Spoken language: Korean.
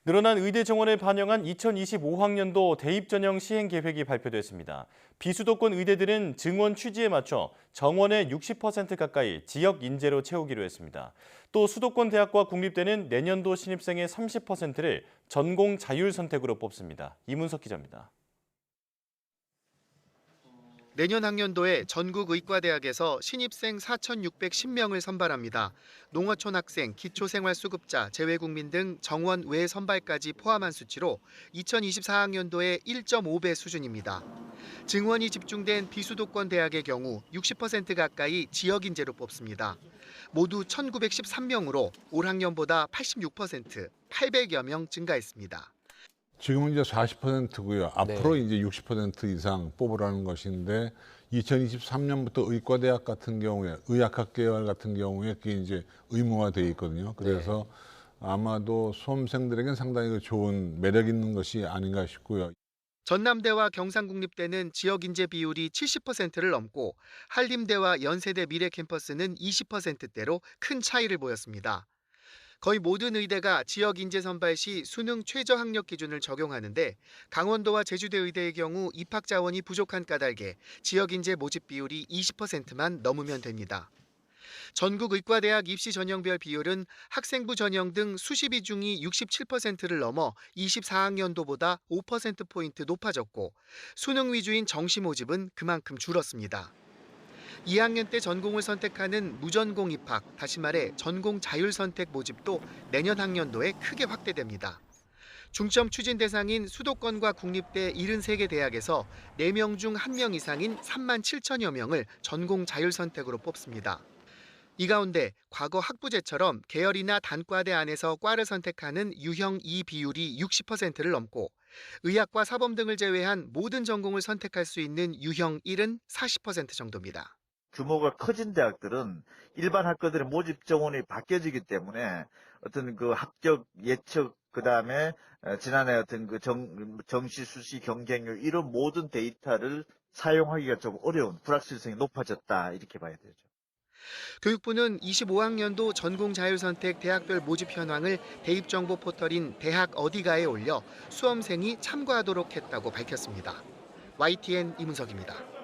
늘어난 의대 정원을 반영한 2025학년도 대입 전형 시행 계획이 발표됐습니다. 비수도권 의대들은 증원 취지에 맞춰 정원의 60% 가까이 지역 인재로 채우기로 했습니다. 또 수도권 대학과 국립대는 내년도 신입생의 30%를 전공 자율 선택으로 뽑습니다. 이문석 기자입니다. 내년 학년도에 전국 의과대학에서 신입생 4,610명을 선발합니다. 농어촌 학생, 기초생활수급자, 재외국민 등 정원 외 선발까지 포함한 수치로 2024학년도의 1.5배 수준입니다. 증원이 집중된 비수도권 대학의 경우 60% 가까이 지역 인재로 뽑습니다. 모두 1,913명으로 올 학년보다 86%, 800여 명 증가했습니다. 지금은 이제 40%고요. 앞으로 이제 60% 이상 뽑으라는 것인데 2023년부터 의과대학 같은 경우에 의학학 계열 같은 경우에 그게 이제 의무화 돼 있거든요. 그래서 아마도 수험생들에겐 상당히 좋은 매력 있는 것이 아닌가 싶고요. 전남대와 경상국립대는 지역 인재 비율이 70%를 넘고 한림대와 연세대 미래캠퍼스는 20%대로 큰 차이를 보였습니다. 거의 모든 의대가 지역 인재 선발 시 수능 최저 학력 기준을 적용하는데 강원도와 제주대 의대의 경우 입학 자원이 부족한 까닭에 지역 인재 모집 비율이 20%만 넘으면 됩니다. 전국 의과대학 입시 전형별 비율은 학생부 전형 등 수시 비중이 67%를 넘어 24학년도보다 5%포인트 높아졌고 수능 위주인 정시 모집은 그만큼 줄었습니다. 2학년 때 전공을 선택하는 무전공 입학, 다시 말해 전공 자율 선택 모집도 내년 학년도에 크게 확대됩니다. 중점 추진 대상인 수도권과 국립대 73개 대학에서 4명 중 1명 이상인 3만 7천여 명을 전공 자율 선택으로 뽑습니다. 이 가운데 과거 학부제처럼 계열이나 단과대 안에서 과를 선택하는 유형 2 비율이 60%를 넘고 의학과 사범 등을 제외한 모든 전공을 선택할 수 있는 유형 1은 40% 정도입니다. 규모가 커진 대학들은 일반 학과들의 모집 정원이 바뀌어지기 때문에 어떤 그 합격 예측 그다음에 지난해 어떤 그 정시 수시 경쟁률 이런 모든 데이터를 사용하기가 좀 어려운 불확실성이 높아졌다 이렇게 봐야 되죠. 교육부는 25학년도 전공 자율선택 대학별 모집 현황을 대입정보 포털인 대학 어디가에 올려 수험생이 참고하도록 했다고 밝혔습니다. YTN 이문석입니다.